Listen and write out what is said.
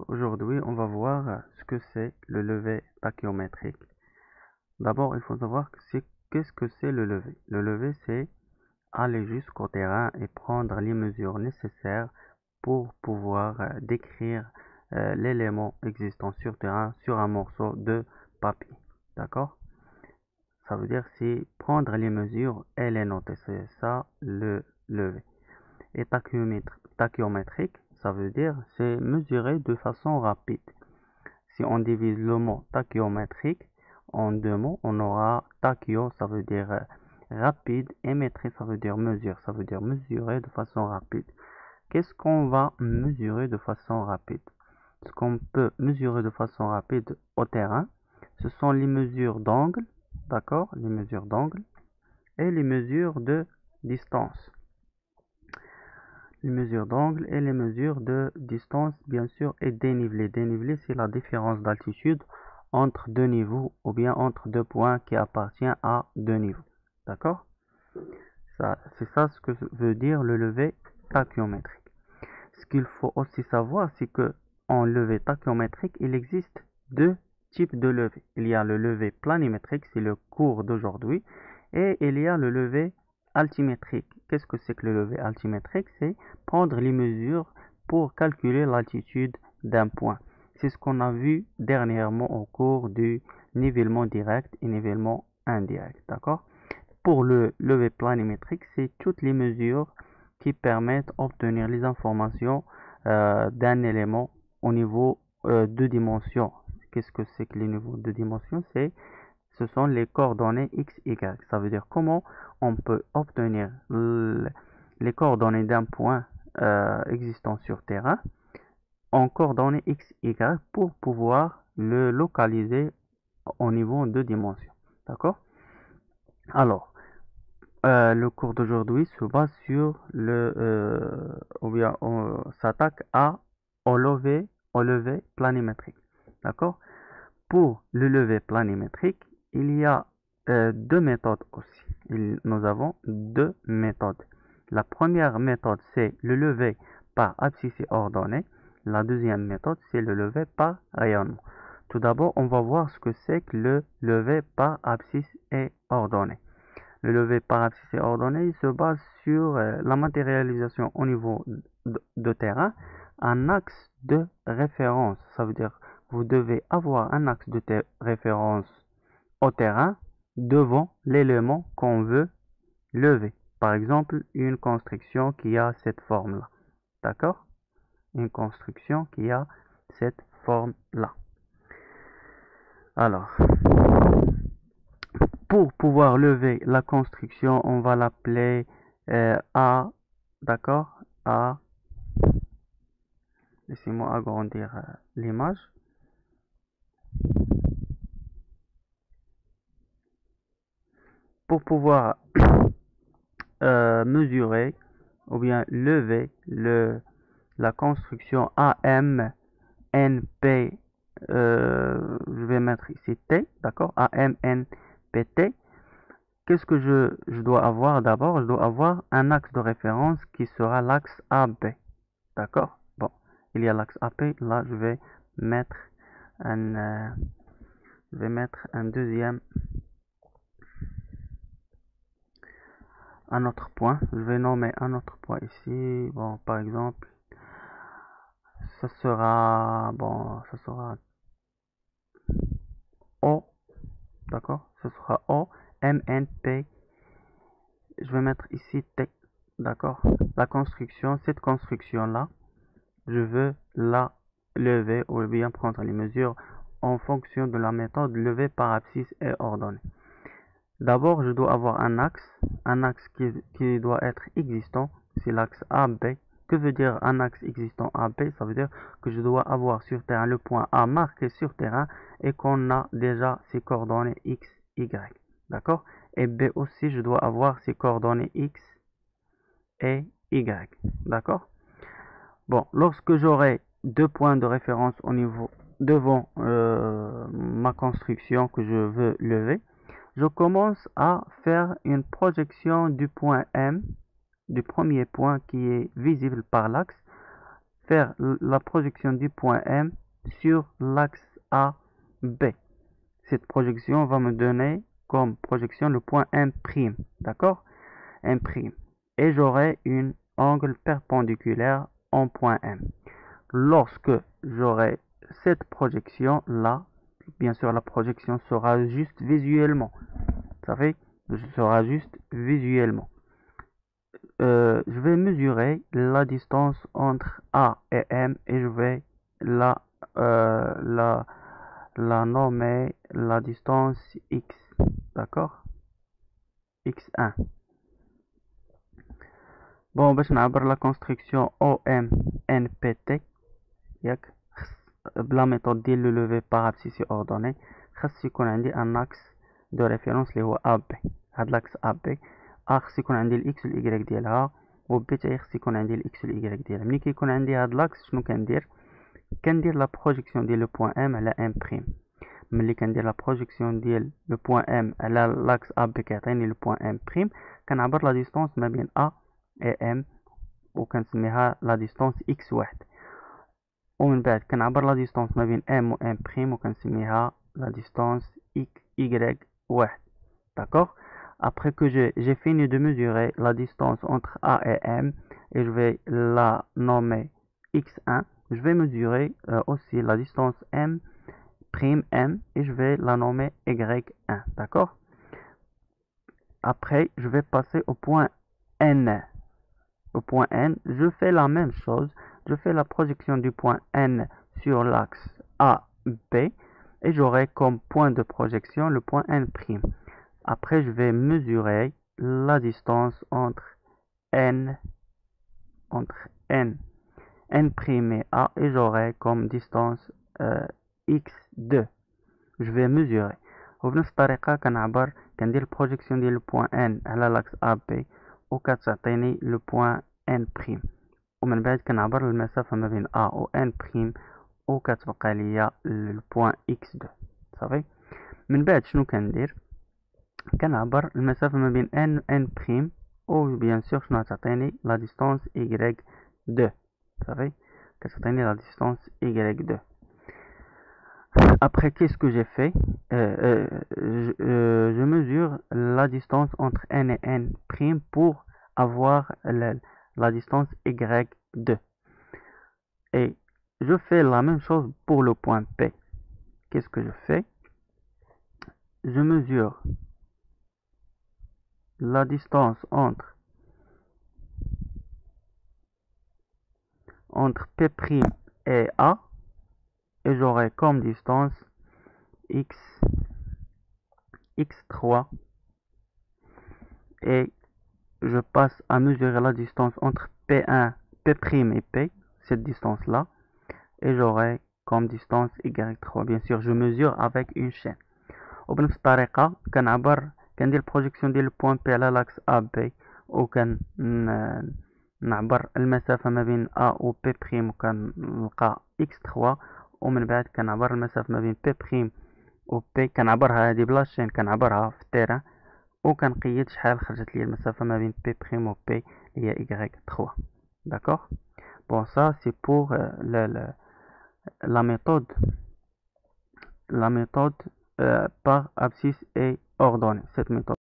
Aujourd'hui, on va voir ce que c'est le levé tachyométrique. D'abord, il faut savoir qu'est-ce que c'est le levé. Le levé, c'est aller jusqu'au terrain et prendre les mesures nécessaires pour pouvoir décrire l'élément existant sur terrain sur un morceau de papier. D'accord? Ça veut dire c'est prendre les mesures et les noter. C'est ça le levé. Et tachyométrique, ça veut dire c'est mesurer de façon rapide. Si on divise le mot tachyométrique en deux mots, on aura tachyo, ça veut dire rapide, et métrique, ça veut dire mesure, ça veut dire mesurer de façon rapide. Qu'est-ce qu'on va mesurer de façon rapide? Ce qu'on peut mesurer de façon rapide au terrain, ce sont les mesures d'angle, d'accord? Les mesures d'angle et les mesures de distance. Les mesures d'angle et les mesures de distance, bien sûr, et dénivelé. Dénivelé, c'est la différence d'altitude entre deux niveaux ou bien entre deux points qui appartiennent à deux niveaux. D'accord? C'est ça ce que veut dire le levé tachyométrique. Ce qu'il faut aussi savoir, c'est que en levé tachyométrique, il existe deux types de levé. Il y a le levé planimétrique, c'est le cours d'aujourd'hui, et il y a le levé altimétrique. Qu'est-ce que c'est que le levé altimétrique? C'est prendre les mesures pour calculer l'altitude d'un point. C'est ce qu'on a vu dernièrement au cours du nivellement direct et nivellement indirect. D'accord? Pour le levé planimétrique, c'est toutes les mesures qui permettent d'obtenir les informations d'un élément au niveau de dimension. Qu'est-ce que c'est que les niveaux de dimension? Ce sont les coordonnées x, y. Ça veut dire comment on peut obtenir les coordonnées d'un point existant sur terrain en coordonnées x, y pour pouvoir le localiser au niveau de dimension. D'accord? Alors, le cours d'aujourd'hui se base sur ou bien on s'attaque au levé planimétrique. D'accord? Pour le levé planimétrique, il y a deux méthodes aussi. Nous avons deux méthodes. La première méthode, c'est le levé par abscisse et ordonnée. La deuxième méthode, c'est le levé par rayonnement. Tout d'abord, on va voir ce que c'est que le levé par abscisse et ordonnée. Le levé par abscisse et ordonnée il se base sur la matérialisation au niveau de terrain, un axe de référence. Ça veut dire vous devez avoir un axe de référence au terrain devant l'élément qu'on veut lever. Par exemple, une construction qui a cette forme-là. D'accord? Une construction qui a cette forme-là. Alors, pour pouvoir lever la construction, on va l'appeler A. D'accord? A. Laissez-moi agrandir l'image. Pour pouvoir mesurer ou bien lever la construction AMNP, je vais mettre ici T, d'accord? AMNPT. Qu'est-ce que je dois avoir d'abord? Je dois avoir un axe de référence qui sera l'axe AB, d'accord? Bon, il y a l'axe AP, là je vais mettre un deuxième, un autre point. Je vais nommer un autre point ici. Bon, par exemple, ça sera O, d'accord? Ce sera O, MNP. Je vais mettre ici T, d'accord? La construction, cette construction-là, je veux la lever ou bien prendre les mesures en fonction de la méthode levé par abscisse et ordonnée. D'abord, je dois avoir un axe qui doit être existant, c'est l'axe AB. Que veut dire un axe existant AB? Ça veut dire que je dois avoir sur terrain le point A marqué sur terrain et qu'on a déjà ses coordonnées X, Y. D'accord? Et B aussi, je dois avoir ses coordonnées X et Y. D'accord? Bon, lorsque j'aurai deux points de référence au niveau devant ma construction que je veux lever, je commence à faire une projection du point M, du premier point qui est visible par l'axe, faire la projection du point M sur l'axe AB. Cette projection va me donner comme projection le point M', d'accord? M'. Et j'aurai un angle perpendiculaire en point M. Lorsque j'aurai cette projection là, bien sûr la projection sera juste visuellement. Vous savez, sera juste visuellement. Je vais mesurer la distance entre A et M et je vais la nommer la distance X, d'accord? X1. Bon, باش نعبر la construction OM-NPT ياك بلا méthode ديال le levé par abscisse ordonnée خاص يكون عندي un axe de référence اللي هو AB. هاد l'axe AB خاص يكون عندي الاكس والاي ديالها، و بي تاعي خاص يكون عندي الاكس والاي ديالها. ملي كيكون عندي هاد لاكس شنو كندير لا بروجيكسيون ديال لو بوين ام على ام بريم. ملي كندير لا بروجيكسيون ديال لو بوين ام على لاكس ا بي كيعطيني لو بوين ام بريم، كنعبر لا ديستونس ما بين ا اي ام وكنسميها لا ديستونس اكس واحد، ومن بعد كنعبر لا ديستونس ما بين ام و ام بريم وكنسميها لا ديستونس y واحد. D'accord? Après que j'ai fini de mesurer la distance entre A et M et je vais la nommer X1, je vais mesurer aussi la distance M' M et je vais la nommer Y1. D'accord? Après, je vais passer au point N. Au point N, je fais la même chose. Je fais la projection du point N sur l'axe AB et j'aurai comme point de projection le point N'. Après, je vais mesurer la distance entre N et A et j'aurai comme distance X2. Je vais mesurer. وبنفس الطريقة كندير البروجيكسيون ديال البوان N على لاكس AB وكتعطيني لو بوان N'، ومن بعد كنعبر المسافة ما بين A و N' وكتبقى ليا البوان X2. صافي. من بعد شنو كنعبر المسافة ما بين N' و بيان سور شنو تعطيني لا ديستونس Y2. صافي، كتعطيني لا ديستونس Y2. Après, qu'est-ce que j'ai fait? Je mesure la distance entre N et N' pour avoir la distance Y2. Et je fais la même chose pour le point P. Qu'est-ce que je fais? Je mesure la distance entre P' et A et j'aurai comme distance X3 et je passe à mesurer la distance entre P1, P' et P, cette distance là, et j'aurai comme distance Y3. Bien sûr, je mesure avec une chaîne. وبنفس الطريقة كندير البروجيكسيون ديال البوان بي على لاكس ا بي نعبر المسافة ما بين A و P' وكنلقى X3، ومن بعد كنعبر المسافة ما بين P' و P، كنعبرها هذه بلا شين، كنعبرها في التيران وكنقيد شحال خرجت لي المسافة ما بين P' و P هي Y3. D'accord? Bon, ça c'est pour la méthode par abscisse et ordonnée. Cette méthode.